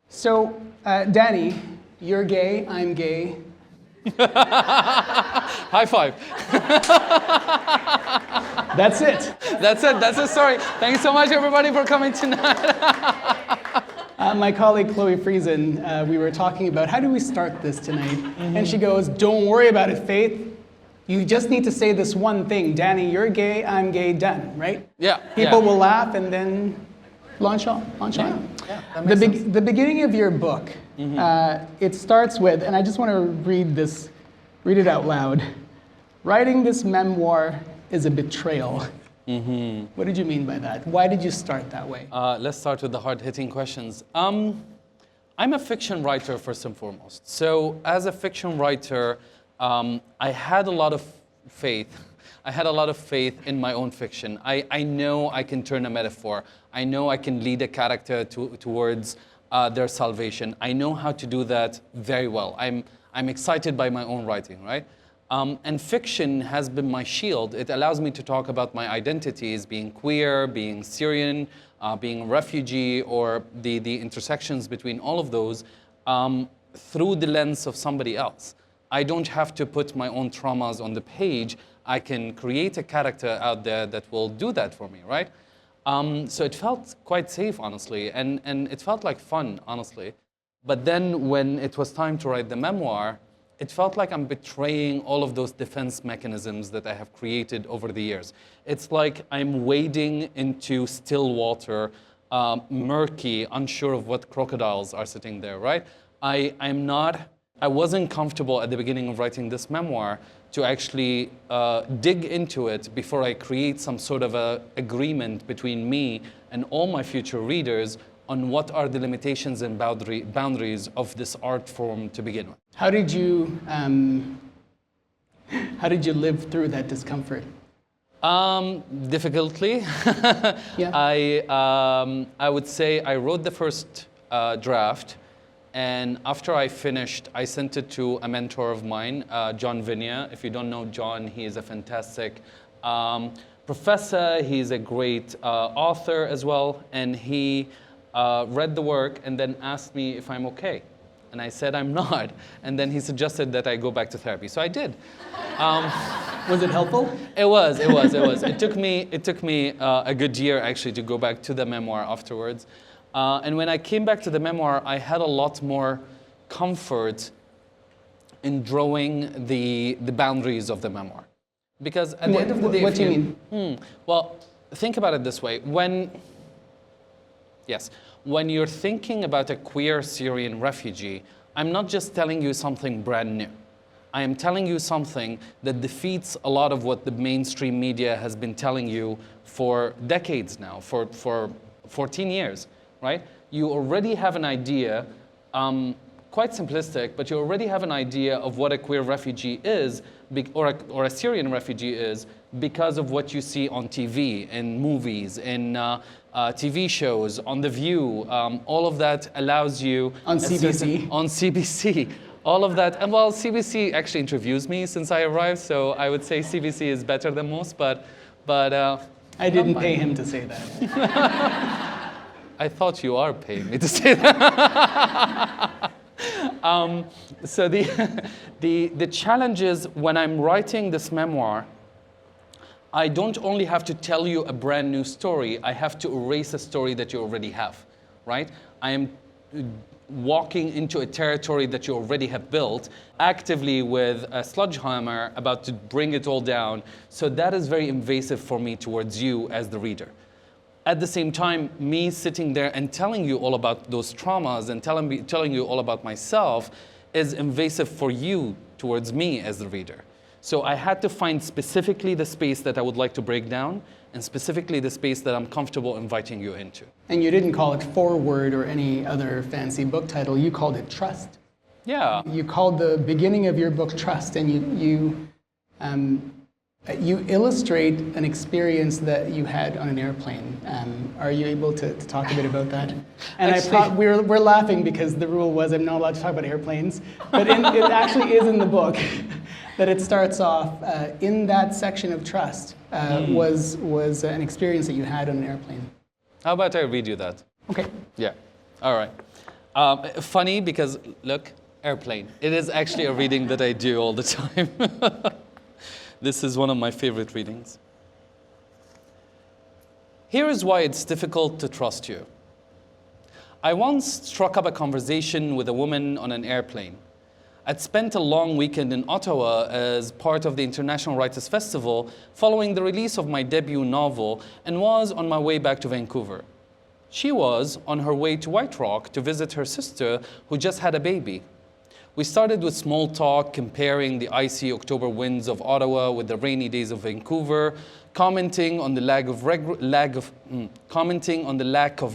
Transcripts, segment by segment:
So, Danny, you're gay, I'm gay. High five. That's it. That's it. That's the story. Thank you so much, everybody, for coming tonight. My colleague Chloe Friesen, we were talking about how do we start this tonight, and she goes, "Don't worry about it, Faith. You just need to say this one thing, Danny, you're gay, I'm gay, done, right? Yeah. People will laugh and then launch on. Yeah, that makes sense. The beginning of your book, it starts with, and I just want to read it out loud. Writing this memoir is a betrayal. What did you mean by that? Why did you start that way? Let's start with the hard-hitting questions. I'm a fiction writer first and foremost. So as a fiction writer, I had a lot of faith. I had a lot of faith in my own fiction. I know I can turn a metaphor. I know I can lead a character towards their salvation. I know how to do that very well. I'm excited by my own writing, right? And fiction has been my shield. It allows me to talk about my identities, being queer, being Syrian, being a refugee, or the intersections between all of those through the lens of somebody else. I don't have to put my own traumas on the page. I can create a character out there that will do that for me, right? So it felt quite safe, honestly, and it felt like fun, honestly. But then when it was time to write the memoir, it felt like I'm betraying all of those defense mechanisms that I have created over the years. It's like I'm wading into still water, murky, unsure of what crocodiles are sitting there, right? I wasn't comfortable at the beginning of writing this memoir to actually dig into it before I create some sort of a agreement between me and all my future readers on what are the limitations and boundaries of this art form to begin with. How did you live through that discomfort? Difficultly. Yeah. I would say I wrote the first draft, and after I finished, I sent it to a mentor of mine, John Vinia. If you don't know John, he is a fantastic professor. He's a great author as well, and he read the work and then asked me if I'm okay. And I said I'm not. And then he suggested that I go back to therapy. So I did. Was it helpful? It was. It took me a good year actually to go back to the memoir afterwards. And when I came back to the memoir, I had a lot more comfort in drawing the boundaries of the memoir. Because at the end of the day, what do you mean? Well, think about it this way. When you're thinking about a queer Syrian refugee, I'm not just telling you something brand new. I am telling you something that defeats a lot of what the mainstream media has been telling you for decades now, for 14 years, right? You already have an idea, quite simplistic, but you already have an idea of what a queer refugee is, or a Syrian refugee is, because of what you see on TV, in movies, in TV shows, on The View. All of that allows you... On CBC. On CBC. All of that. And well, CBC actually interviews me since I arrived, so I would say CBC is better than most, but I didn't pay him to say that. I thought you are paying me to say that. So the challenge is when I'm writing this memoir, I don't only have to tell you a brand new story, I have to erase a story that you already have, right? I am walking into a territory that you already have built, actively with a sledgehammer about to bring it all down. So that is very invasive for me towards you as the reader. At the same time, me sitting there and telling you all about those traumas and telling you all about myself is invasive for you towards me as the reader. So I had to find specifically the space that I would like to break down and specifically the space that I'm comfortable inviting you into. And you didn't call it Forward or any other fancy book title, you called it Trust. Yeah. You called the beginning of your book Trust, and you illustrate an experience that you had on an airplane. Are you able to talk a bit about that? And actually, we're laughing because the rule was I'm not allowed to talk about airplanes, but it actually is in the book that it starts off in that section of Trust was an experience that you had on an airplane. How about I read you that? Okay. Yeah. All right. Funny because, look, airplane. It is actually a reading that I do all the time. This is one of my favorite readings. Here is why it's difficult to trust you. I once struck up a conversation with a woman on an airplane. I'd spent a long weekend in Ottawa as part of the International Writers' Festival following the release of my debut novel and was on my way back to Vancouver. She was on her way to White Rock to visit her sister who just had a baby. We started with small talk, comparing the icy October winds of Ottawa with the rainy days of Vancouver, commenting on the lack of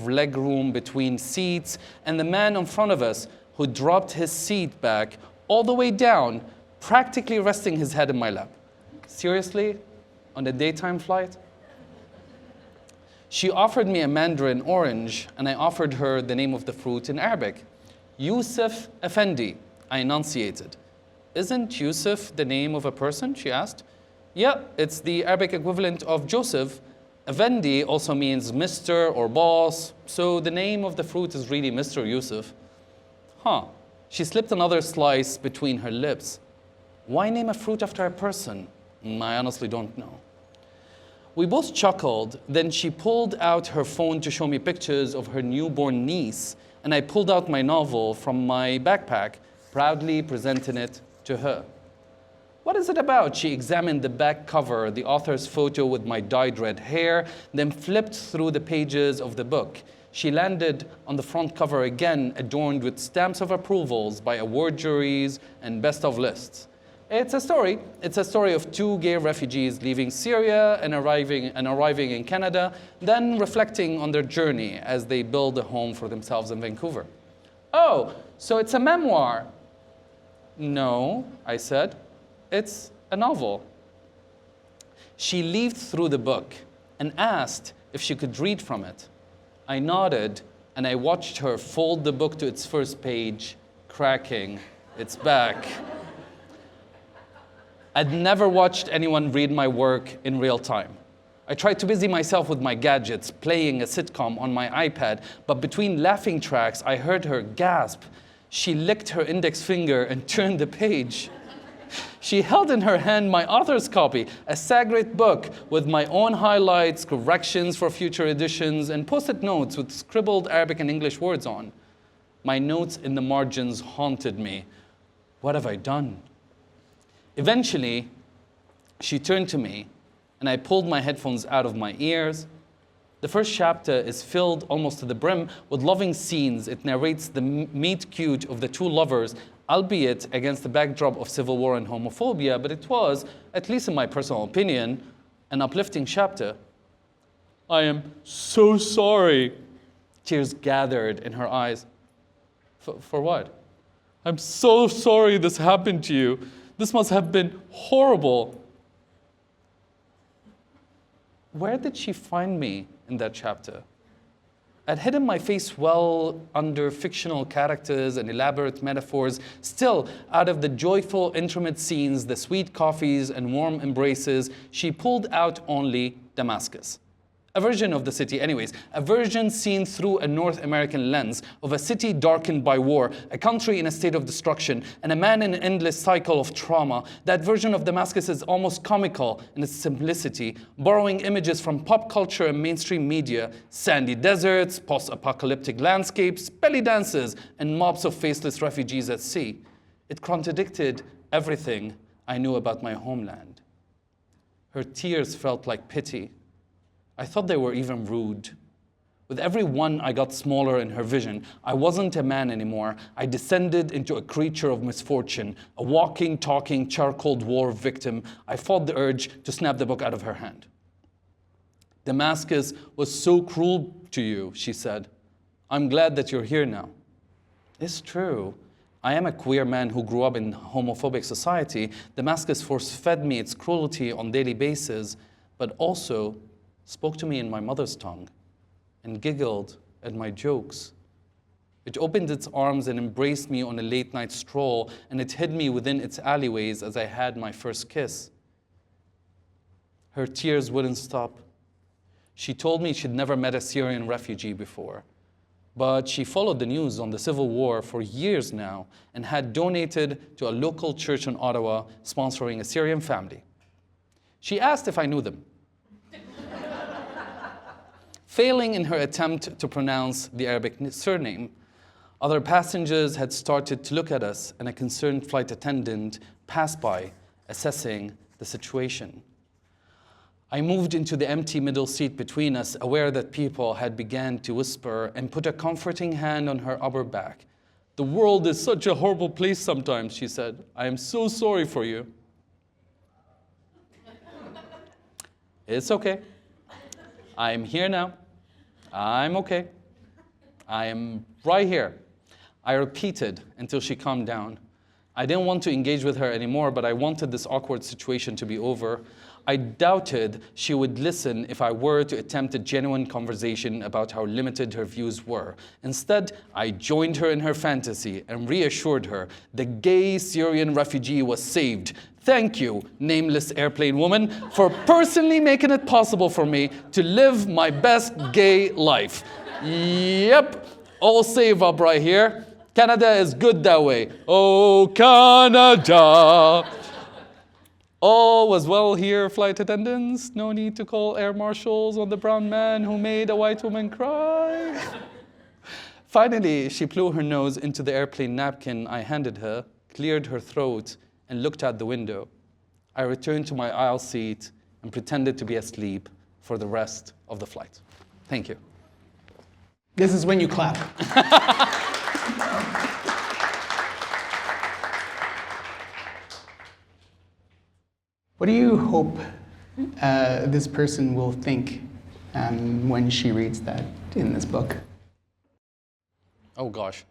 leg room between seats, and the man in front of us who dropped his seat back all the way down, practically resting his head in my lap. Seriously? On a daytime flight? She offered me a mandarin orange, and I offered her the name of the fruit in Arabic. Yusuf Effendi, I enunciated. Isn't Yusuf the name of a person? She asked. Yeah, it's the Arabic equivalent of Joseph. Effendi also means Mr. or boss, so the name of the fruit is really Mr. Yusuf. Huh. She slipped another slice between her lips. Why name a fruit after a person? I honestly don't know. We both chuckled, then she pulled out her phone to show me pictures of her newborn niece, and I pulled out my novel from my backpack, proudly presenting it to her. What is it about? She examined the back cover, the author's photo with my dyed red hair, then flipped through the pages of the book. She landed on the front cover again, adorned with stamps of approvals by award juries and best of lists. It's a story. It's a story of two gay refugees leaving Syria and arriving in Canada, then reflecting on their journey as they build a home for themselves in Vancouver. Oh, so it's a memoir. No, I said. It's a novel. She leafed through the book and asked if she could read from it. I nodded, and I watched her fold the book to its first page, cracking its back. I'd never watched anyone read my work in real time. I tried to busy myself with my gadgets, playing a sitcom on my iPad, but between laughing tracks, I heard her gasp. She licked her index finger and turned the page. She held in her hand my author's copy, a Sagret book with my own highlights, corrections for future editions, and post-it notes with scribbled Arabic and English words on. My notes in the margins haunted me. What have I done? Eventually, she turned to me, and I pulled my headphones out of my ears. The first chapter is filled almost to the brim with loving scenes. It narrates the meet-cute of the two lovers, albeit against the backdrop of civil war and homophobia, but it was, at least in my personal opinion, an uplifting chapter. I am so sorry. Tears gathered in her eyes. For what? I'm so sorry this happened to you. This must have been horrible. Where did she find me in that chapter? I'd hidden my face well under fictional characters and elaborate metaphors. Still, out of the joyful, intimate scenes, the sweet coffees and warm embraces, she pulled out only Damascus. A version of the city, anyways. A version seen through a North American lens of a city darkened by war, a country in a state of destruction, and a man in an endless cycle of trauma. That version of Damascus is almost comical in its simplicity, borrowing images from pop culture and mainstream media, sandy deserts, post-apocalyptic landscapes, belly dances, and mobs of faceless refugees at sea. It contradicted everything I knew about my homeland. Her tears felt like pity. I thought they were even rude. With every one, I got smaller in her vision. I wasn't a man anymore. I descended into a creature of misfortune, a walking, talking, charcoal war victim. I fought the urge to snap the book out of her hand. Damascus was so cruel to you, she said. I'm glad that you're here now. It's true. I am a queer man who grew up in homophobic society. Damascus force-fed me its cruelty on a daily basis, but also spoke to me in my mother's tongue and giggled at my jokes. It opened its arms and embraced me on a late-night stroll, and it hid me within its alleyways as I had my first kiss. Her tears wouldn't stop. She told me she'd never met a Syrian refugee before. but she followed the news on the Civil War for years now and had donated to a local church in Ottawa sponsoring a Syrian family. She asked if I knew them. Failing in her attempt to pronounce the Arabic surname, other passengers had started to look at us, and a concerned flight attendant passed by, assessing the situation. I moved into the empty middle seat between us, aware that people had begun to whisper, and put a comforting hand on her upper back. "The world is such a horrible place sometimes," she said. "I am so sorry for you." It's okay. I'm here now. I'm okay. I am right here. I repeated until she calmed down. I didn't want to engage with her anymore, but I wanted this awkward situation to be over. I doubted she would listen if I were to attempt a genuine conversation about how limited her views were. Instead, I joined her in her fantasy and reassured her the gay Syrian refugee was saved. Thank you, nameless airplane woman, for personally making it possible for me to live my best gay life. Yep, all save up right here. Canada is good that way. Oh, Canada. All was well here, flight attendants. No need to call air marshals on the brown man who made a white woman cry. Finally, she blew her nose into the airplane napkin I handed her, cleared her throat, and looked out the window. I returned to my aisle seat and pretended to be asleep for the rest of the flight. Thank you. This is when you clap. What do you hope this person will think when she reads that in this book? Oh gosh.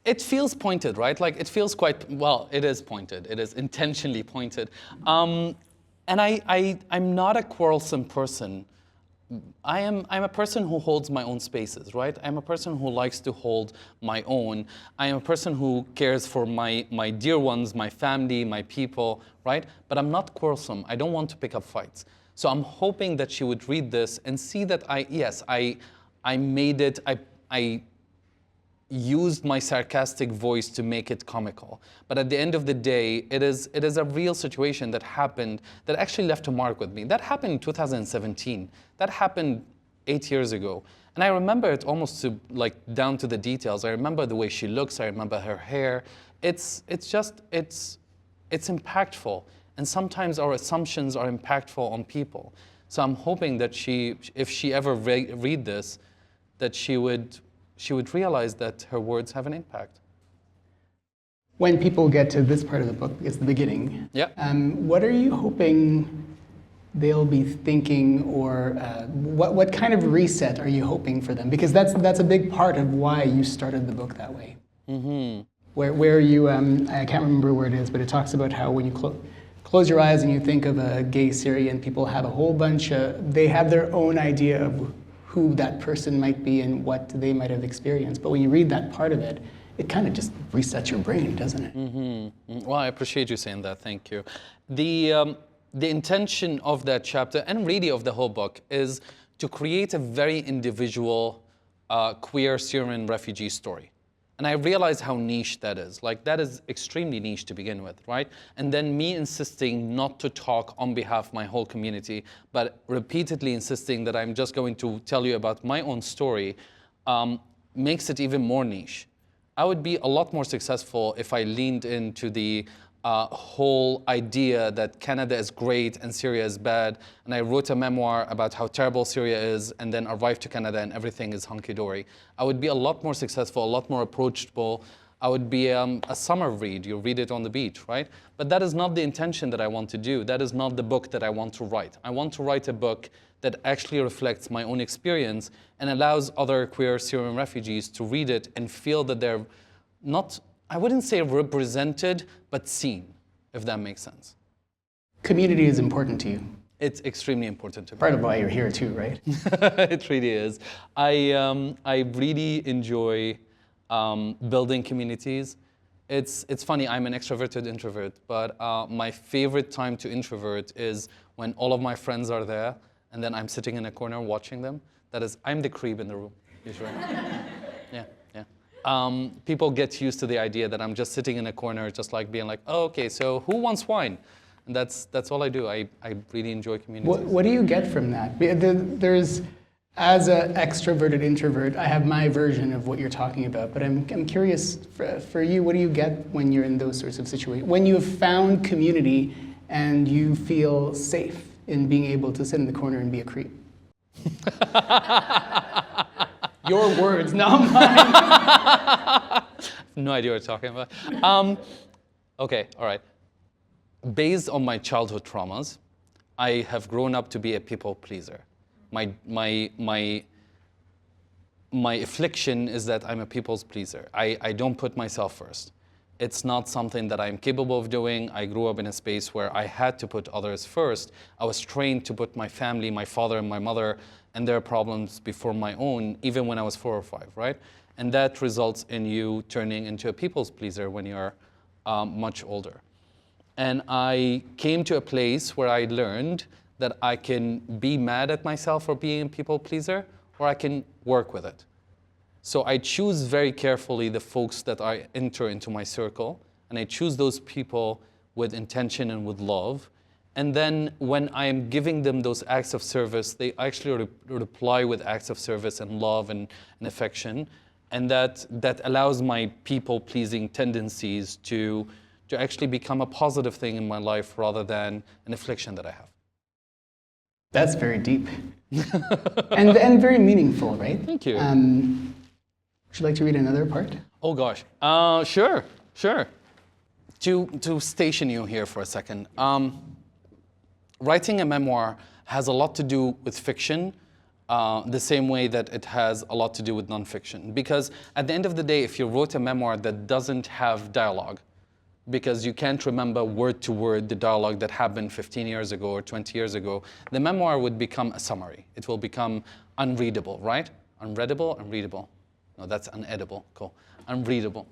It feels pointed, right? Like it feels quite, well, it is pointed. It is intentionally pointed. And I'm not a quarrelsome person. I'm a person who holds my own spaces, right? I'm a person who likes to hold my own. I am a person who cares for my dear ones, my family, my people, right? But I'm not quarrelsome. I don't want to pick up fights. So I'm hoping that she would read this and see that I made it, I used my sarcastic voice to make it comical. But at the end of the day, it is a real situation that happened that actually left a mark with me. That happened in 2017. That happened 8 years ago. And I remember it almost to, like, down to the details. I remember the way she looks. I remember her hair. It's impactful. And sometimes our assumptions are impactful on people. So I'm hoping that if she ever read this, that she would realize that her words have an impact. When people get to this part of the book, it's the beginning. Yeah. What are you hoping they'll be thinking, or what kind of reset are you hoping for them? Because that's a big part of why you started the book that way. Mm-hmm. Where you, I can't remember where it is, but it talks about how when you close your eyes and you think of a gay Syrian, people have a whole bunch they have their own idea of who that person might be and what they might have experienced. But when you read that part of it, it kind of just resets your brain, doesn't it? Mm-hmm. Well, I appreciate you saying that. Thank you. The intention of that chapter, and really of the whole book, is to create a very individual queer Syrian refugee story. And I realize how niche that is. Like, that is extremely niche to begin with, right? And then me insisting not to talk on behalf of my whole community, but repeatedly insisting that I'm just going to tell you about my own story, makes it even more niche. I would be a lot more successful if I leaned into the whole idea that Canada is great and Syria is bad, and I wrote a memoir about how terrible Syria is, and then arrived to Canada and everything is hunky-dory. I would be a lot more successful, a lot more approachable. I would be a summer read. You read it on the beach, right? But that is not the intention that I want to do. That is not the book that I want to write. I want to write a book that actually reflects my own experience and allows other queer Syrian refugees to read it and feel that they're not, I wouldn't say represented, but seen, if that makes sense. Community is important to you. It's extremely important to me. Part of why you're here too, right? It really is. I really enjoy building communities. It's funny, I'm an extroverted introvert, but my favorite time to introvert is when all of my friends are there and then I'm sitting in a corner watching them, I'm the creep in the room, usually. Yeah, yeah. People get used to the idea that I'm just sitting in a corner, just like being like, oh, okay, so who wants wine? And that's all I do. I really enjoy communities. What do you get from that? There's, as an extroverted introvert, I have my version of what you're talking about, but I'm curious, for you, what do you get when you're in those sorts of situations? When you have found community and you feel safe in being able to sit in the corner and be a creep? Your words, not mine. No idea what you're talking about. Okay, all right. Based on my childhood traumas, I have grown up to be a people pleaser. My affliction is that I'm a people's pleaser. I don't put myself first. It's not something that I'm capable of doing. I grew up in a space where I had to put others first. I was trained to put my family, my father and my mother, and their problems before my own, even when I was 4 or 5, right? And that results in you turning into a people's pleaser when you're much older. And I came to a place where I learned that I can be mad at myself for being a people pleaser, or I can work with it. So I choose very carefully the folks that I enter into my circle, and I choose those people with intention and with love. And then when I am giving them those acts of service, they actually reply with acts of service and love and affection. And that allows my people-pleasing tendencies to actually become a positive thing in my life rather than an affliction that I have. That's very deep. and very meaningful, right? Thank you. Would you like to read another part? Oh gosh, sure. To station you here for a second. Writing a memoir has a lot to do with fiction, the same way that it has a lot to do with nonfiction. Because at the end of the day, if you wrote a memoir that doesn't have dialogue, because you can't remember word to word the dialogue that happened 15 years ago or 20 years ago, the memoir would become a summary. It will become unreadable, right? Unreadable, unreadable. No, that's unedible. Cool. Unreadable.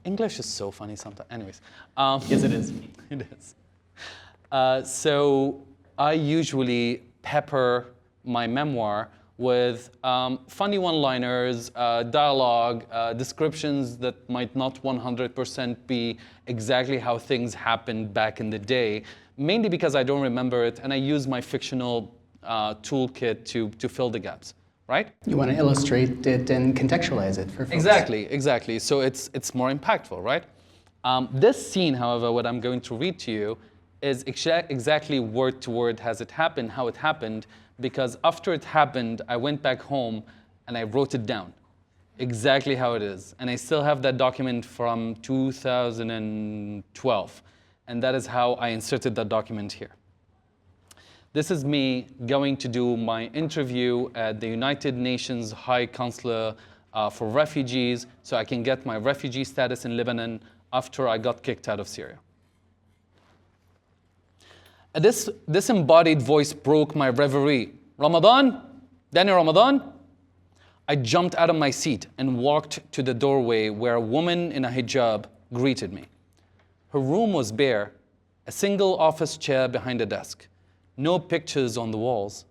English is so funny sometimes. Anyways. Yes, it is. It is. So I usually pepper my memoir with funny one-liners, dialogue, descriptions that might not 100% be exactly how things happened back in the day, mainly because I don't remember it, and I use my fictional toolkit to fill the gaps, right? You want to illustrate it and contextualize it for folks. Exactly. So it's more impactful, right? This scene, however, what I'm going to read to you is exactly word to word as it happened, how it happened, because after it happened, I went back home and I wrote it down, exactly how it is. And I still have that document from 2012. And that is how I inserted that document here. This is me going to do my interview at the United Nations High Counselor for Refugees, so I can get my refugee status in Lebanon after I got kicked out of Syria. This disembodied voice broke my reverie. Ramadan? Danny Ramadan? I jumped out of my seat and walked to the doorway where a woman in a hijab greeted me. Her room was bare, a single office chair behind a desk, no pictures on the walls.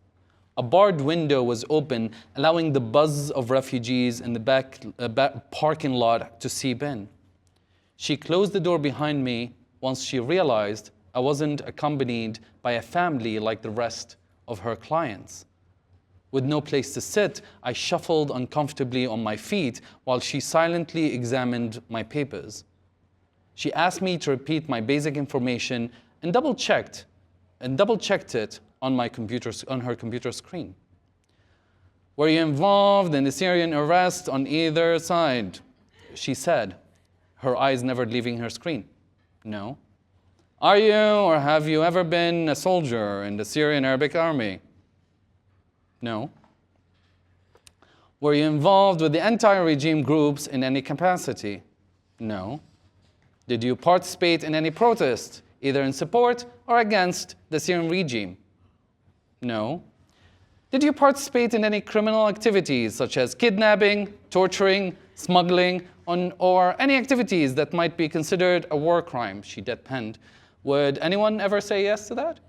A barred window was open, allowing the buzz of refugees in the back parking lot to seep in. She closed the door behind me once she realized I wasn't accompanied by a family like the rest of her clients. With no place to sit, I shuffled uncomfortably on my feet while she silently examined my papers. She asked me to repeat my basic information and double-checked it on her computer screen. Were you involved in the Syrian arrest on either side? She said, her eyes never leaving her screen. No. Are you or have you ever been a soldier in the Syrian Arabic Army? No. Were you involved with the anti-regime groups in any capacity? No. Did you participate in any protest, either in support or against the Syrian regime? No. Did you participate in any criminal activities such as kidnapping, torturing, smuggling, or any activities that might be considered a war crime? She deadpanned. Would anyone ever say yes to that?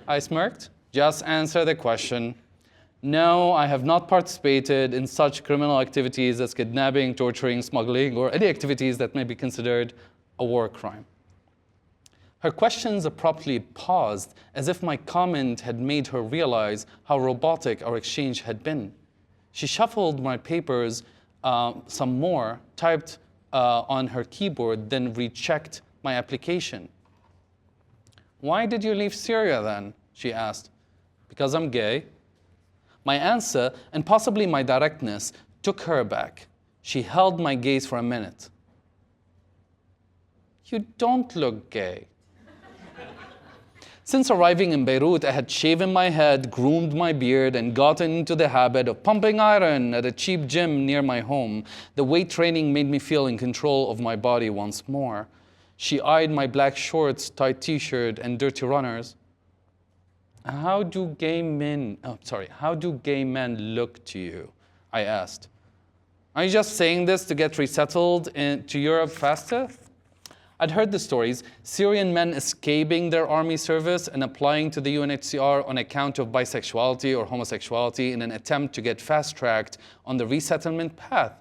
I smirked. Just answer the question. No, I have not participated in such criminal activities as kidnapping, torturing, smuggling, or any activities that may be considered a war crime. Her questions abruptly paused, as if my comment had made her realize how robotic our exchange had been. She shuffled my papers some more, typed on her keyboard, then rechecked my application. Why did you leave Syria then? She asked. Because I'm gay. My answer, and possibly my directness, took her aback. She held my gaze for a minute. You don't look gay. Since arriving in Beirut, I had shaven my head, groomed my beard, and gotten into the habit of pumping iron at a cheap gym near my home. The weight training made me feel in control of my body once more. She eyed my black shorts, tight t-shirt, and dirty runners. How do gay men look to you? I asked. Are you just saying this to get resettled to Europe faster? I'd heard the stories, Syrian men escaping their army service and applying to the UNHCR on account of bisexuality or homosexuality in an attempt to get fast-tracked on the resettlement path.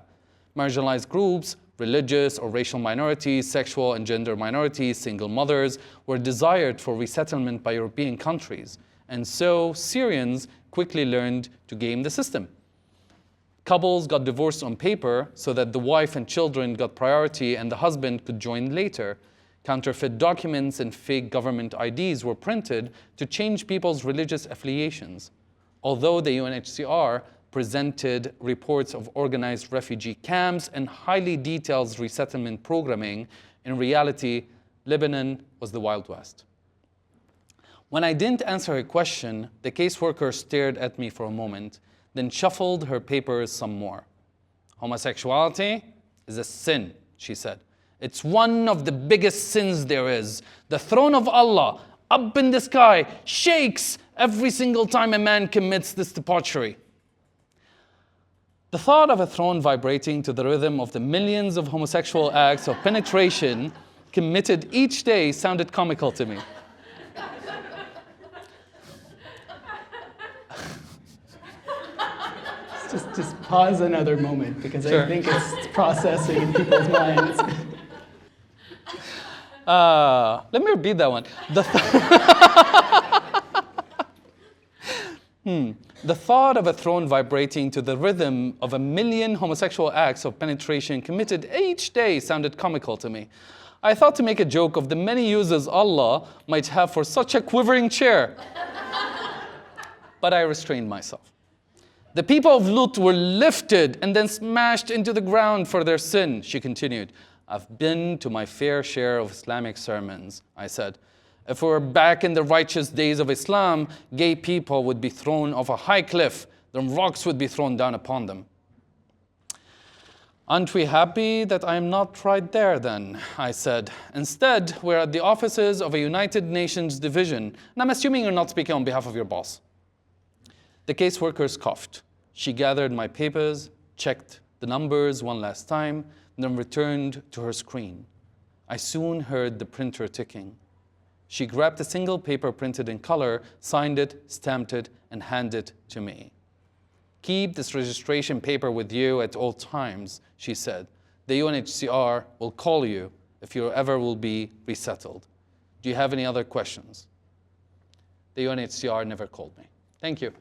Marginalized groups, religious or racial minorities, sexual and gender minorities, single mothers, were desired for resettlement by European countries. And so Syrians quickly learned to game the system. Couples got divorced on paper so that the wife and children got priority and the husband could join later. Counterfeit documents and fake government IDs were printed to change people's religious affiliations. Although the UNHCR presented reports of organized refugee camps and highly detailed resettlement programming, in reality, Lebanon was the Wild West. When I didn't answer her question, the caseworker stared at me for a moment, then shuffled her papers some more. Homosexuality is a sin, she said. It's one of the biggest sins there is. The throne of Allah, up in the sky, shakes every single time a man commits this debauchery. The thought of a throne vibrating to the rhythm of the millions of homosexual acts of penetration committed each day sounded comical to me. Just pause another moment, because Sure. I think it's processing in people's minds. Let me repeat that one. The thought of a throne vibrating to the rhythm of a million homosexual acts of penetration committed each day sounded comical to me. I thought to make a joke of the many uses Allah might have for such a quivering chair. But I restrained myself. The people of Lut were lifted and then smashed into the ground for their sin, she continued. I've been to my fair share of Islamic sermons, I said. If we were back in the righteous days of Islam, gay people would be thrown off a high cliff, then rocks would be thrown down upon them. Aren't we happy that I am not right there then, I said. Instead, we're at the offices of a United Nations division, and I'm assuming you're not speaking on behalf of your boss. The caseworker coughed. She gathered my papers, checked the numbers one last time, and then returned to her screen. I soon heard the printer ticking. She grabbed a single paper printed in color, signed it, stamped it, and handed it to me. Keep this registration paper with you at all times, she said. The UNHCR will call you if you ever will be resettled. Do you have any other questions? The UNHCR never called me. Thank you.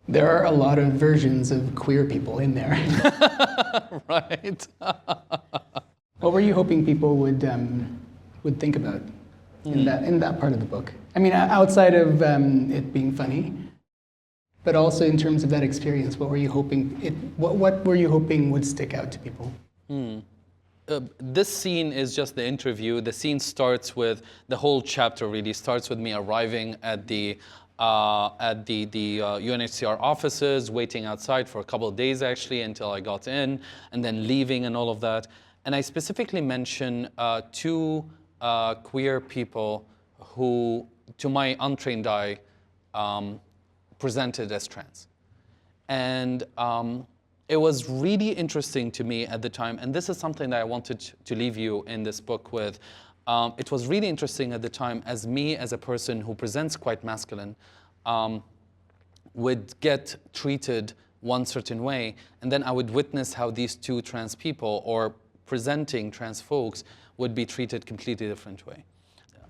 There are a lot of versions of queer people in there. Right. What were you hoping people would think about in that part of the book? I mean, outside of it being funny, but also in terms of that experience, what were you hoping what were you hoping would stick out to people? This scene is just the interview. The scene starts with, the whole chapter really starts with me arriving at the UNHCR offices, waiting outside for a couple of days actually until I got in, and then leaving and all of that. And I specifically mention two queer people who, to my untrained eye, presented as trans. And it was really interesting to me at the time, and this is something that I wanted to leave you in this book with. It was really interesting at the time as me, as a person who presents quite masculine, would get treated one certain way, and then I would witness how these two trans people, or presenting trans folks, would be treated completely different way.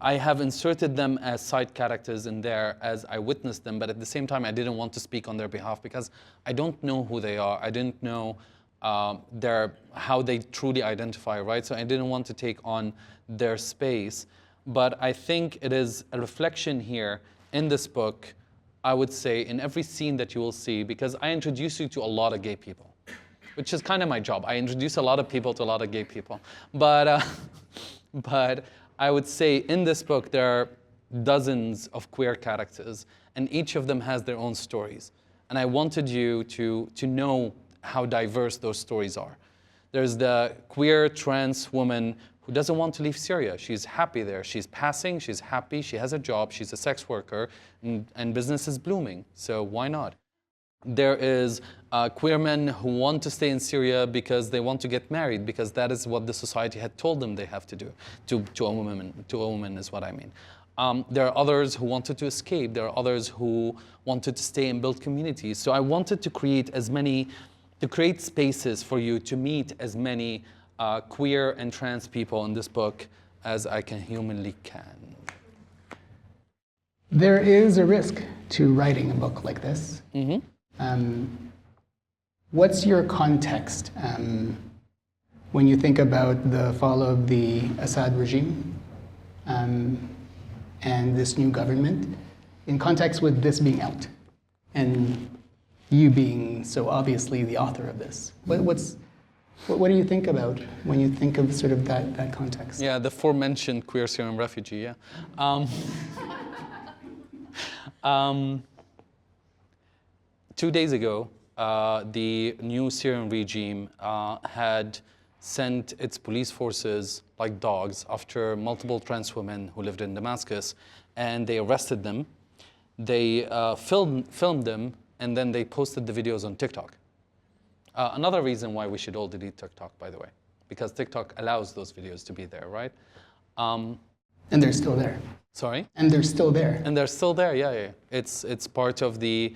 I have inserted them as side characters in there as I witnessed them, but at the same time I didn't want to speak on their behalf because I don't know who they are. I didn't know how they truly identify, right? So I didn't want to take on their space. But I think it is a reflection here in this book, I would say, in every scene that you will see, because I introduce you to a lot of gay people, which is kind of my job. I introduce a lot of people to a lot of gay people. But I would say in this book there are dozens of queer characters, and each of them has their own stories. And I wanted you to know how diverse those stories are. There's the queer trans woman who doesn't want to leave Syria. She's happy there. She's passing, she's happy, she has a job, she's a sex worker, and business is blooming. So why not? There is queer men who want to stay in Syria because they want to get married, because that is what the society had told them they have to do to a woman is what I mean. There are others who wanted to escape. There are others who wanted to stay and build communities. So I wanted to create spaces for you to meet as many queer and trans people in this book as I can humanly can. There is a risk to writing a book like this. Mm-hmm. What's your context when you think about the fall of the Assad regime and this new government, in context with this being out and you being so obviously the author of this? What do you think about when you think of sort of that context? Yeah, the aforementioned queer Syrian refugee, yeah. 2 days ago, the new Syrian regime had sent its police forces like dogs after multiple trans women who lived in Damascus, and they arrested them. They filmed them, and then they posted the videos on TikTok. Another reason why we should all delete TikTok, by the way, because TikTok allows those videos to be there, right? And they're still there. Sorry? And they're still there. And they're still there, yeah. It's part of the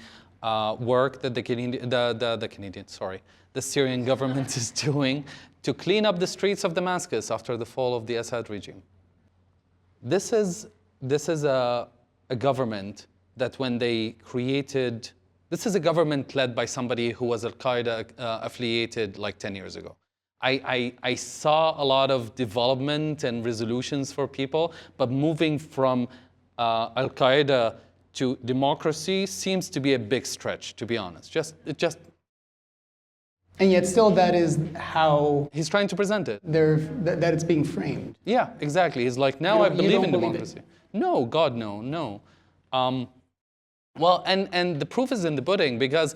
work that the Syrian government is doing to clean up the streets of Damascus after the fall of the Assad regime. This is a government that when they created, this is a government led by somebody who was Al-Qaeda affiliated like 10 years ago. I saw a lot of development and resolutions for people, but moving from Al-Qaeda to democracy seems to be a big stretch, to be honest. And yet still that is how he's trying to present it. That it's being framed. Yeah, exactly. He's like, now I believe in democracy. No, God, no. Well, and the proof is in the pudding, because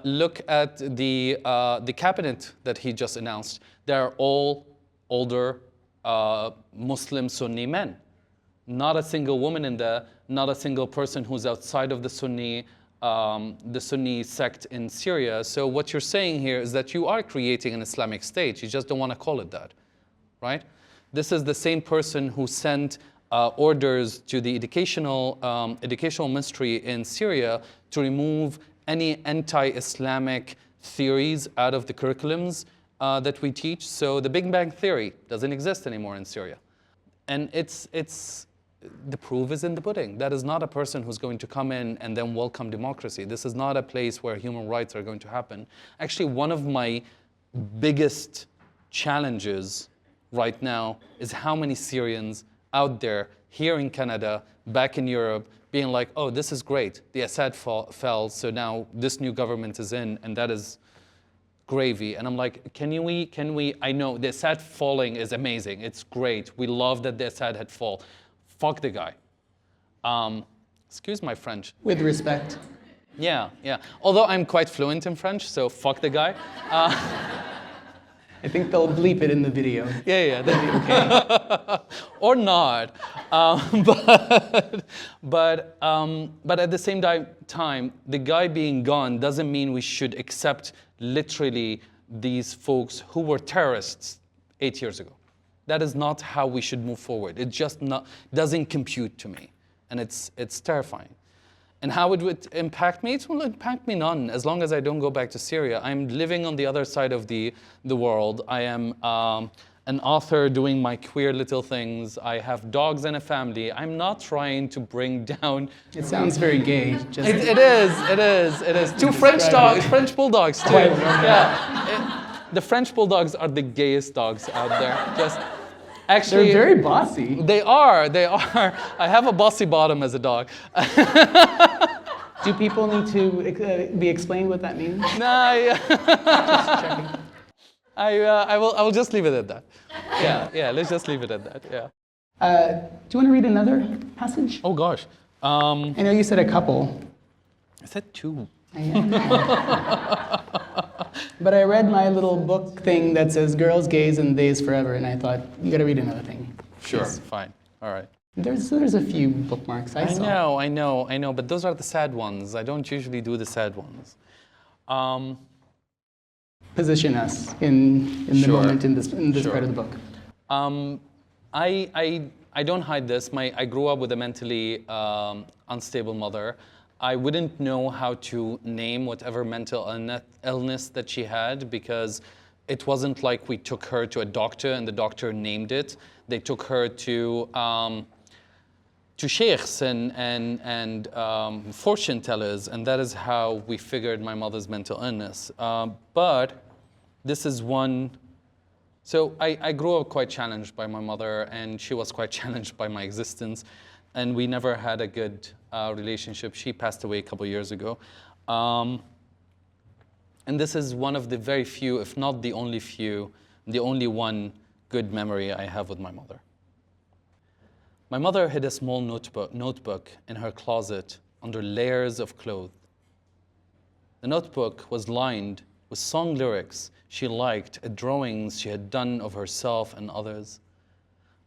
look at the cabinet that he just announced. They're all older Muslim Sunni men. Not a single woman in there, not a single person who's outside of the Sunni sect in Syria. So what you're saying here is that you are creating an Islamic state. You just don't want to call it that, right? This is the same person who sent orders to the educational ministry in Syria to remove any anti-Islamic theories out of the curriculums that we teach. So the Big Bang Theory doesn't exist anymore in Syria. And the proof is in the pudding. That is not a person who's going to come in and then welcome democracy. This is not a place where human rights are going to happen. Actually, one of my biggest challenges right now is how many Syrians out there, here in Canada, back in Europe, being like, oh, this is great. The Assad fell, so now this new government is in, and that is gravy. And I'm like, can we, I know the Assad falling is amazing. It's great. We love that the Assad had fall. Fuck the guy. Excuse my French. With respect. Yeah. Although I'm quite fluent in French, so fuck the guy. I think they'll bleep it in the video. Yeah. Or not. But at the same time, the guy being gone doesn't mean we should accept literally these folks who were terrorists 8 years ago. That is not how we should move forward. It just doesn't compute to me. And it's terrifying. And how it would impact me? It will impact me none, as long as I don't go back to Syria. I'm living on the other side of the world. I am an author doing my queer little things. I have dogs and a family. I'm not trying to bring down... It sounds very gay. It is. Two French dogs, French bulldogs too. The French bulldogs are the gayest dogs out there. Actually, they're very bossy. They are. I have a bossy bottom as a dog. Do people need to be explained what that means? No, Just checking. I will just leave it at that. Yeah, let's just leave it at that, yeah. Do you want to read another passage? Oh gosh. I know you said a couple. I said two. But I read my little book thing that says girls, gays, and days forever, and I thought, you gotta read another thing. Sure, fine, all right. There's a few bookmarks I saw. I know, but those are the sad ones. I don't usually do the sad ones. Position us in the moment in this part of the book. I don't hide this. I grew up with a mentally unstable mother. I wouldn't know how to name whatever mental illness that she had, because it wasn't like we took her to a doctor and the doctor named it. They took her to sheikhs and fortune tellers, and that is how we figured my mother's mental illness. But this is one. So I grew up quite challenged by my mother, and she was quite challenged by my existence. And we never had a good relationship. She passed away a couple years ago. And this is one of the very few, if not the only one good memory I have with my mother. My mother hid a small notebook in her closet under layers of clothes. The notebook was lined with song lyrics she liked, drawings she had done of herself and others.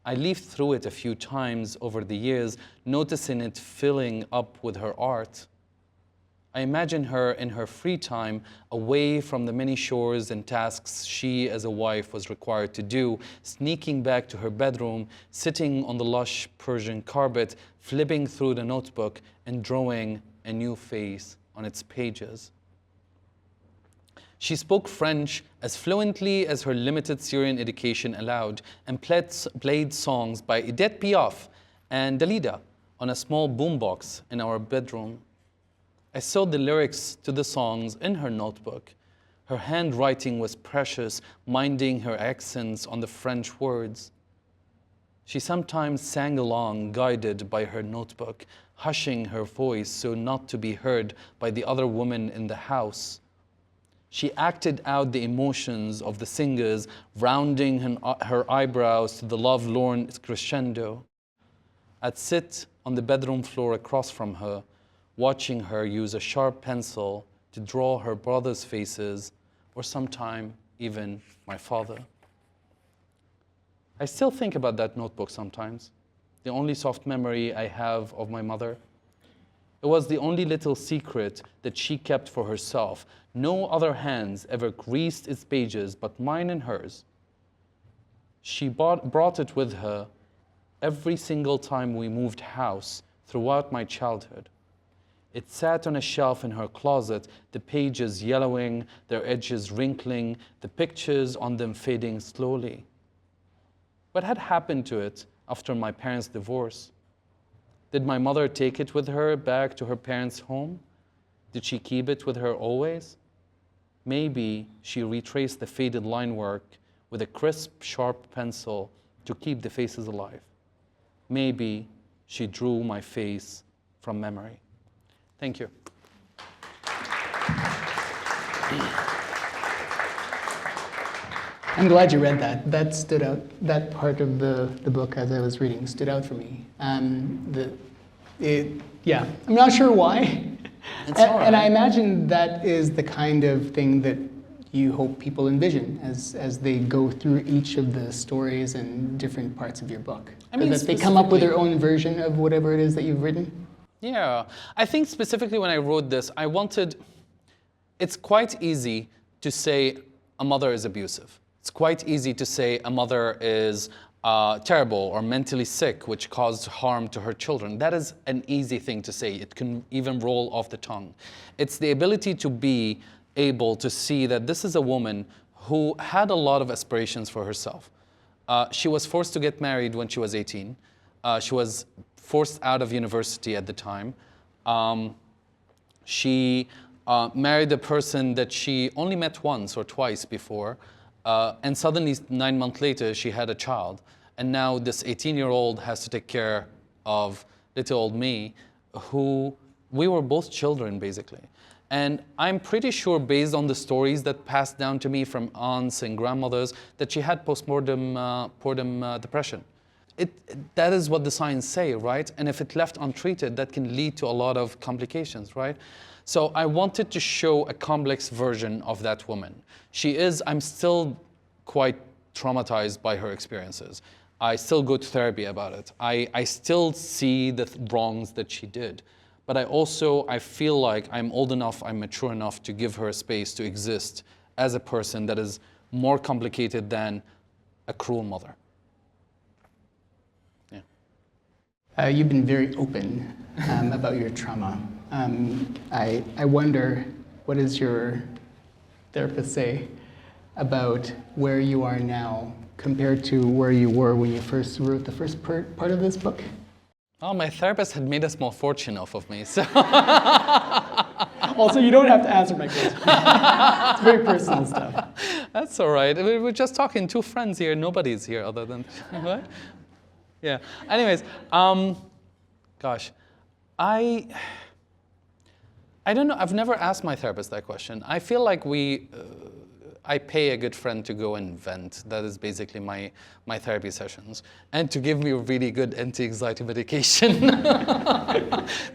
I leafed through it a few times over the years, noticing it filling up with her art. I imagine her in her free time, away from the many chores and tasks she as a wife was required to do, sneaking back to her bedroom, sitting on the lush Persian carpet, flipping through the notebook and drawing a new face on its pages. She spoke French as fluently as her limited Syrian education allowed, and played songs by Edith Piaf and Dalida on a small boombox in our bedroom. I saw the lyrics to the songs in her notebook. Her handwriting was precious, minding her accents on the French words. She sometimes sang along, guided by her notebook, hushing her voice so not to be heard by the other women in the house. She acted out the emotions of the singers, rounding her eyebrows to the love-lorn crescendo. I'd sit on the bedroom floor across from her, watching her use a sharp pencil to draw her brothers' faces, or sometime even my father. I still think about that notebook sometimes, the only soft memory I have of my mother. It was the only little secret that she kept for herself. No other hands ever greased its pages but mine and hers. She brought it with her every single time we moved house throughout my childhood. It sat on a shelf in her closet, the pages yellowing, their edges wrinkling, the pictures on them fading slowly. What had happened to it after my parents' divorce? Did my mother take it with her back to her parents' home? Did she keep it with her always? Maybe she retraced the faded line work with a crisp, sharp pencil to keep the faces alive. Maybe she drew my face from memory. Thank you. I'm glad you read that. That stood out. That part of the book, as I was reading, stood out for me. Yeah, I'm not sure why. And I imagine that is the kind of thing that you hope people envision as they go through each of the stories and different parts of your book? I mean, that they come up with their own version of whatever it is that you've written? Yeah, I think specifically when I wrote this, it's quite easy to say a mother is abusive. It's quite easy to say a mother is terrible or mentally sick, which caused harm to her children. That is an easy thing to say. It can even roll off the tongue. It's the ability to be able to see that this is a woman who had a lot of aspirations for herself. She was forced to get married when she was 18. She was forced out of university at the time. She married a person that she only met once or twice before. And suddenly, 9 months later, she had a child. And now this 18-year-old has to take care of little old me, who we were both children, basically. And I'm pretty sure, based on the stories that passed down to me from aunts and grandmothers, that she had postpartum depression. That is what the signs say, right? And if it's left untreated, that can lead to a lot of complications, right? So I wanted to show a complex version of that woman. I'm still quite traumatized by her experiences. I still go to therapy about it. I still see the wrongs that she did. But I feel like I'm old enough, I'm mature enough to give her a space to exist as a person that is more complicated than a cruel mother. Yeah. You've been very open about your trauma. I wonder, what does your therapist say about where you are now compared to where you were when you first wrote the first part of this book? Oh, my therapist had made a small fortune off of me, so... Also, you don't have to answer my question. It's very personal stuff. That's all right. We're just talking, two friends here. Nobody's here other than... What? Yeah. Anyways, gosh, I don't know. I've never asked my therapist that question. I feel like I pay a good friend to go and vent. That is basically my therapy sessions, and to give me a really good anti-anxiety medication.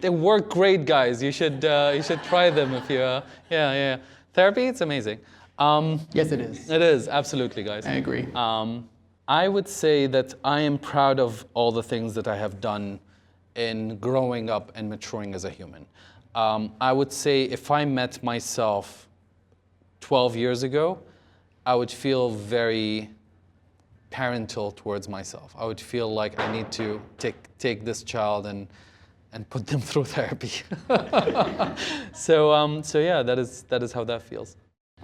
They work great, guys. You should try them if you. Yeah. Therapy, it's amazing. Yes, it is. It is, absolutely, guys. I agree. I would say that I am proud of all the things that I have done in growing up and maturing as a human. I would say if I met myself 12 years ago, I would feel very parental towards myself. I would feel like I need to take this child and put them through therapy. So yeah, that is how that feels.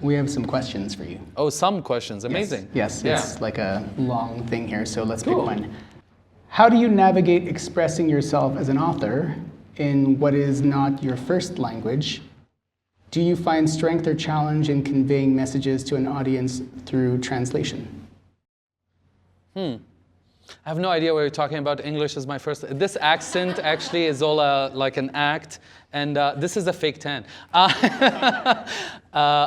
We have some questions for you. Oh, some questions. Amazing. Yes, it's like a long thing here, so let's pick one. How do you navigate expressing yourself as an author in what is not your first language? Do you find strength or challenge in conveying messages to an audience through translation? I have no idea what you're talking about. English is my first. This accent actually is all like an act, and this is a fake tan. I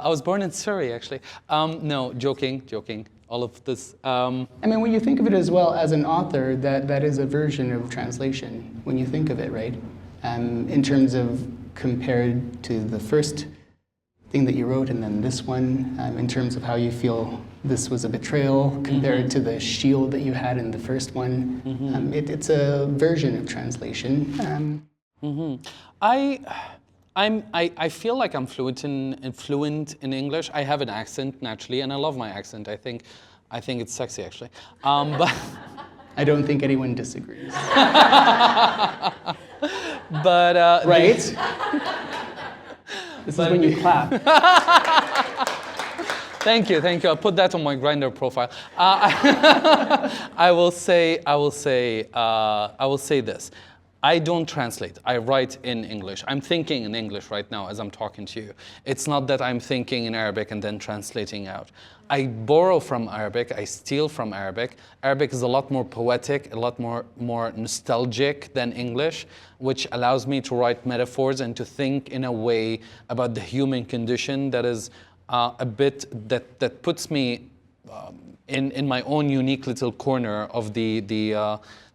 was born in Surrey, actually. No, joking. All of this. I mean, when you think of it as well as an author, that is a version of translation. When you think of it, right? In terms of compared to the first thing that you wrote and then this one, in terms of how you feel this was a betrayal compared to the shield that you had in the first one. It's a version of translation. I feel like I'm fluent in English. I have an accent naturally, and I love my accent. I think it's sexy, actually. But I don't think anyone disagrees. But right? This is when you clap. Thank you. I'll put that on my Grindr profile. I will say this. I don't translate. I write in English. I'm thinking in English right now as I'm talking to you. It's not that I'm thinking in Arabic and then translating out. I borrow from Arabic. I steal from Arabic. Arabic is a lot more poetic, a lot more nostalgic than English, which allows me to write metaphors and to think in a way about the human condition that is a bit that puts me in my own unique little corner of the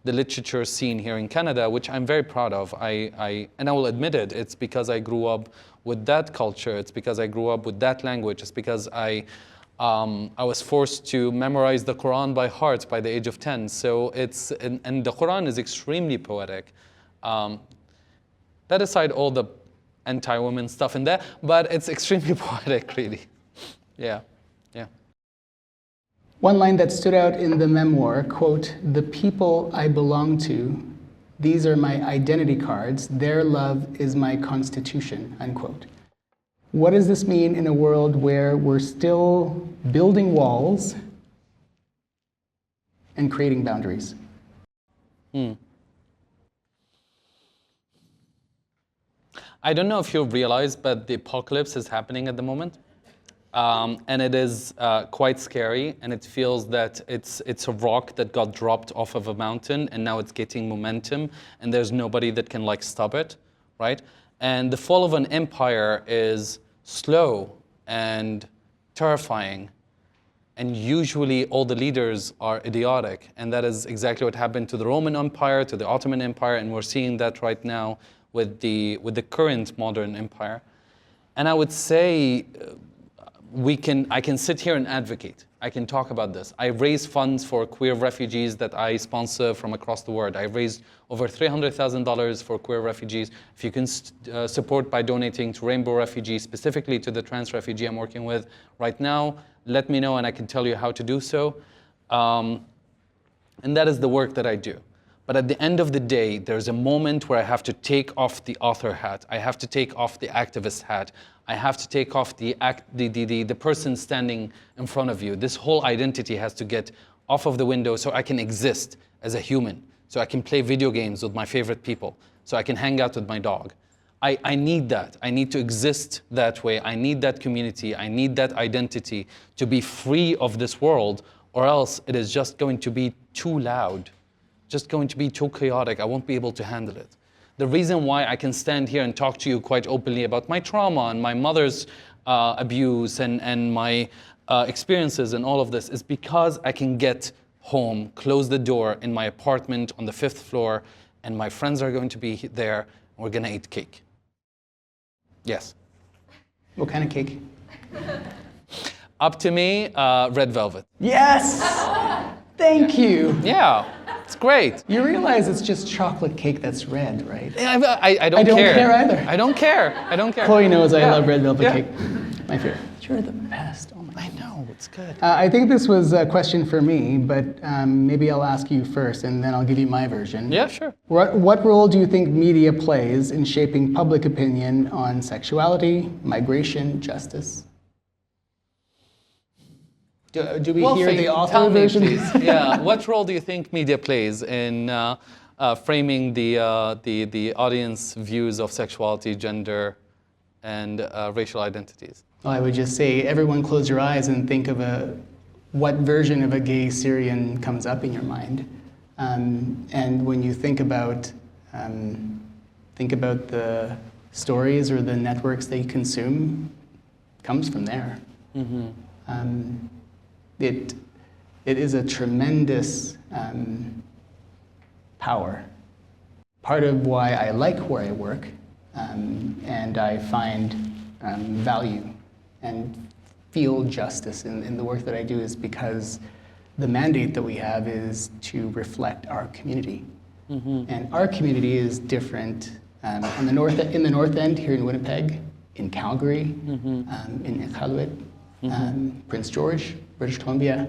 the literature scene here in Canada, which I'm very proud of. And I will admit it, it's because I grew up with that culture, it's because I grew up with that language, it's because I was forced to memorize the Quran by heart by the age of 10. So and the Quran is extremely poetic. Let aside all the anti-women stuff in there, but it's extremely poetic, really. Yeah, yeah. One line that stood out in the memoir, quote, "The people I belong to, these are my identity cards, their love is my constitution," unquote. What does this mean in a world where we're still building walls and creating boundaries? I don't know if you realize, but the apocalypse is happening at the moment. And it is quite scary, and it feels that it's a rock that got dropped off of a mountain, and now it's getting momentum, and there's nobody that can like stop it, right? And the fall of an empire is slow and terrifying, and usually all the leaders are idiotic, and that is exactly what happened to the Roman Empire, to the Ottoman Empire, and we're seeing that right now with the current modern empire. And I would say I can sit here and advocate. I can talk about this. I raise funds for queer refugees that I sponsor from across the world. I raised over $300,000 for queer refugees. If you can support by donating to Rainbow Refugees, specifically to the trans refugee I'm working with right now, let me know and I can tell you how to do so. And that is the work that I do. But at the end of the day, there's a moment where I have to take off the author hat. I have to take off the activist hat. I have to take off the person standing in front of you. This whole identity has to get off of the window so I can exist as a human, so I can play video games with my favorite people, so I can hang out with my dog. I need that. I need to exist that way. I need that community. I need that identity to be free of this world, or else it is just going to be too loud, just going to be too chaotic. I won't be able to handle it. The reason why I can stand here and talk to you quite openly about my trauma and my mother's abuse and my experiences and all of this is because I can get home, close the door in my apartment on the 5th floor, and my friends are going to be there, and we're going to eat cake. Yes. What kind of cake? Up to me, red velvet. Yes! Thank you. Yeah. It's great. You realize it's just chocolate cake that's red, right? I don't care. I don't care either. I don't care. I don't care. Chloe knows I love red velvet cake. My favorite. You're the best. Oh my I know, it's good. I think this was a question for me, but maybe I'll ask you first, and then I'll give you my version. Yeah, sure. What role do you think media plays in shaping public opinion on sexuality, migration, justice? Do we hear the author version? Please. Yeah. What role do you think media plays in framing the audience views of sexuality, gender, and racial identities? Well, I would just say, everyone close your eyes and think of what version of a gay Syrian comes up in your mind. And when you think about the stories or the networks that you consume, it comes from there. Mm-hmm. It is a tremendous power. Part of why I like where I work and I find value and feel justice in the work that I do is because the mandate that we have is to reflect our community. Mm-hmm. And our community is different in the north end here in Winnipeg, in Calgary, mm-hmm. In Iqaluit, mm-hmm. Prince George, British Columbia,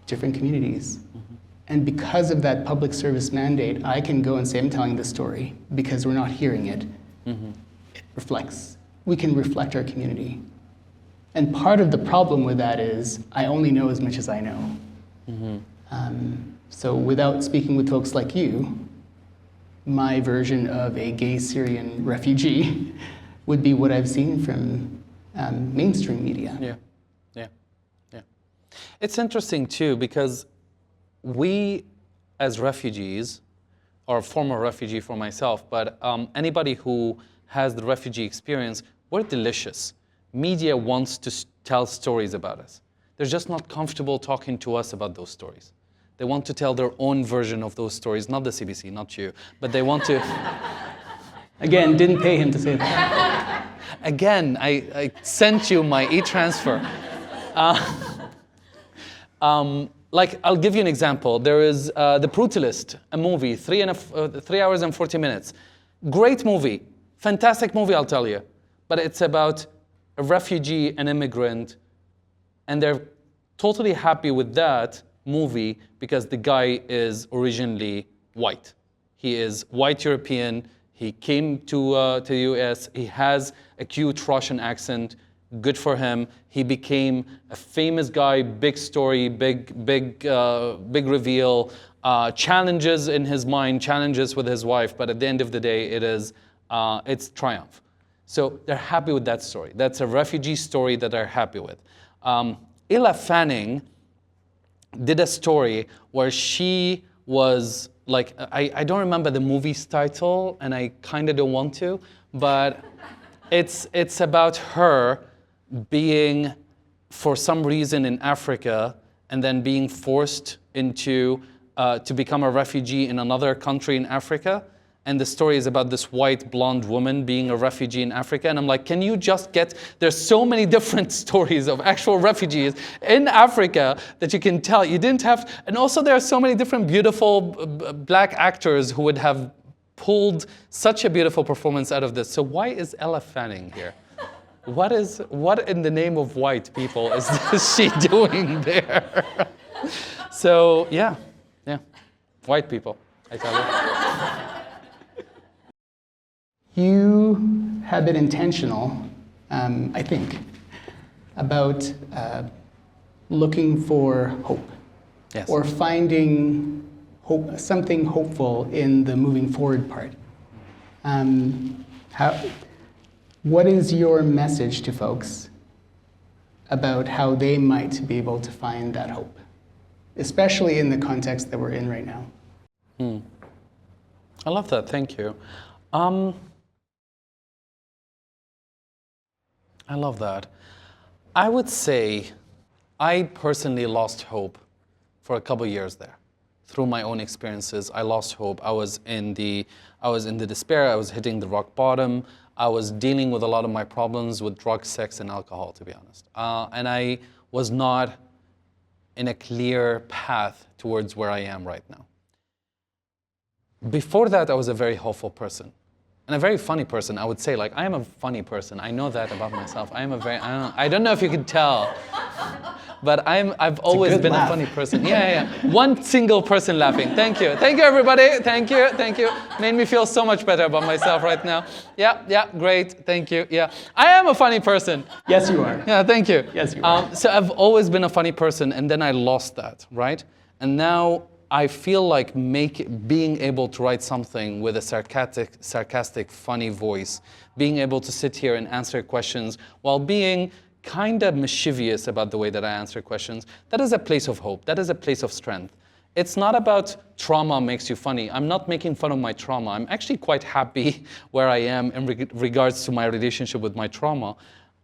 different communities. Mm-hmm. And because of that public service mandate, I can go and say, I'm telling this story because we're not hearing it. Mm-hmm. It reflects. We can reflect our community. And part of the problem with that is I only know as much as I know. Mm-hmm. So without speaking with folks like you, my version of a gay Syrian refugee would be what I've seen from mainstream media. Yeah. It's interesting too, because we as refugees, or former refugee for myself, but anybody who has the refugee experience, we're delicious. Media wants to tell stories about us. They're just not comfortable talking to us about those stories. They want to tell their own version of those stories, not the CBC, not you, but they want to... Again, didn't pay him to say that. Again, I sent you my e-transfer. Like, I'll give you an example. There is The Brutalist, a movie, 3 hours and 40 minutes. Great movie, fantastic movie, I'll tell you. But it's about a refugee, an immigrant, and they're totally happy with that movie because the guy is originally white. He is white European. He came to the US. He has a cute Russian accent. Good for him. He became a famous guy. Big story. Big reveal. Challenges in his mind. Challenges with his wife. But at the end of the day, it's triumph. So they're happy with that story. That's a refugee story that they're happy with. Ella Fanning did a story where she was like, I don't remember the movie's title, and I kind of don't want to, but it's about her being, for some reason, in Africa, and then being forced into to become a refugee in another country in Africa. And the story is about this white blonde woman being a refugee in Africa. And I'm like, can you just get, there's so many different stories of actual refugees in Africa that you can tell. You didn't have, and also there are so many different beautiful black actors who would have pulled such a beautiful performance out of this. So why is Ella Fanning here? What in the name of white people is she doing there? So yeah, white people, I tell you. You have been intentional, I think, about looking for hope, yes, or finding hope, something hopeful in the moving forward part. What is your message to folks about how they might be able to find that hope, especially in the context that we're in right now? I love that. Thank you. I love that. I would say I personally lost hope for a couple years there. Through my own experiences, I lost hope. I was in the despair. I was hitting the rock bottom. I was dealing with a lot of my problems with drugs, sex, and alcohol, to be honest. And I was not in a clear path towards where I am right now. Before that, I was a very hopeful person. And a very funny person, I would say. Like, I am a funny person. I know that about myself. I am a very, I don't know if you could tell, but I've always been a funny person. Yeah. One single person laughing. Thank you. Thank you, everybody. Thank you. Made me feel so much better about myself right now. Yeah, great. Thank you. Yeah. I am a funny person. Yes, you are. Yeah, thank you. Yes, you are. So I've always been a funny person, and then I lost that, right? And now I feel like being able to write something with a sarcastic, funny voice, being able to sit here and answer questions while being kind of mischievous about the way that I answer questions, that is a place of hope. That is a place of strength. It's not about trauma makes you funny. I'm not making fun of my trauma. I'm actually quite happy where I am in regards to my relationship with my trauma.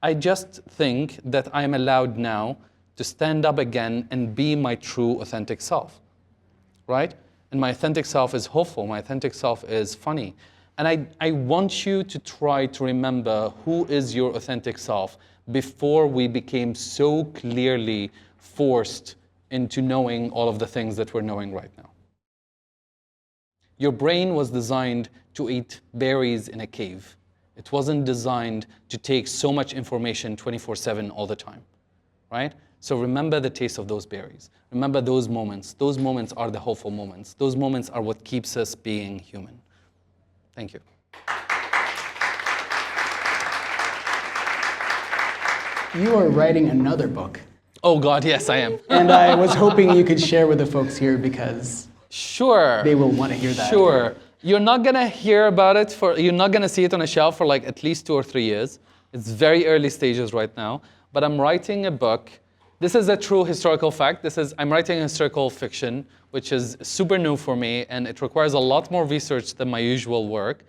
I just think that I am allowed now to stand up again and be my true, authentic self. Right? And my authentic self is hopeful. My authentic self is funny. And I want you to try to remember who is your authentic self before we became so clearly forced into knowing all of the things that we're knowing right now. Your brain was designed to eat berries in a cave. It wasn't designed to take so much information 24/7 all the time. Right? So remember the taste of those berries. Remember those moments. Those moments are the hopeful moments. Those moments are what keeps us being human. Thank you. You are writing another book. Oh God, yes, I am. And I was hoping you could share with the folks here because sure, they will want to hear that. Sure. You're not gonna hear about it you're not gonna see it on a shelf for like at least 2 or 3 years. It's very early stages right now. But I'm writing a book. This is a true historical fact. I'm writing a historical fiction, which is super new for me, and it requires a lot more research than my usual work.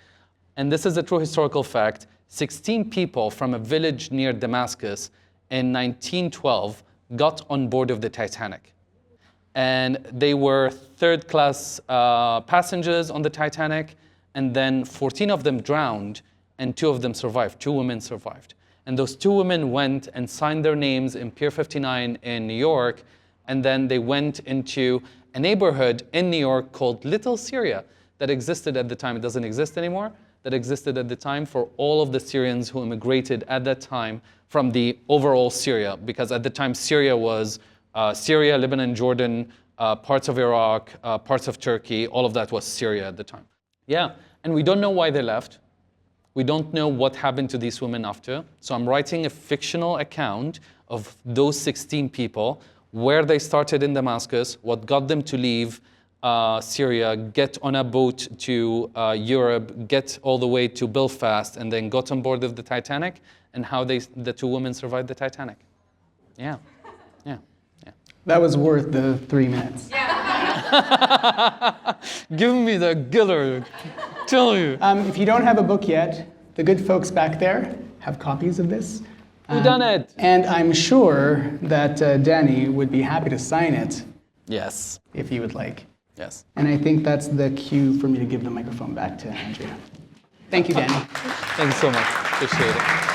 And this is a true historical fact. 16 people from a village near Damascus in 1912 got on board of the Titanic. And they were third-class passengers on the Titanic, and then 14 of them drowned, and 2 of them survived. 2 women survived. And those 2 women went and signed their names in Pier 59 in New York, and then they went into a neighborhood in New York called Little Syria that existed at the time. It doesn't exist anymore. That existed at the time for all of the Syrians who immigrated at that time from the overall Syria, because at the time Syria was Syria, Lebanon, Jordan, parts of Iraq, parts of Turkey, all of that was Syria at the time. Yeah, and we don't know why they left. We don't know what happened to these women after. So I'm writing a fictional account of those 16 people, where they started in Damascus, what got them to leave Syria, get on a boat to Europe, get all the way to Belfast, and then got on board of the Titanic, and how the 2 women survived the Titanic. Yeah, yeah, yeah. That was worth the 3 minutes. Give me the giller, tell you. If you don't have a book yet, the good folks back there have copies of this. Who done it? And I'm sure that Danny would be happy to sign it. Yes. If you would like. Yes. And I think that's the cue for me to give the microphone back to Andrea. Thank you, Danny. Thanks so much. Appreciate it.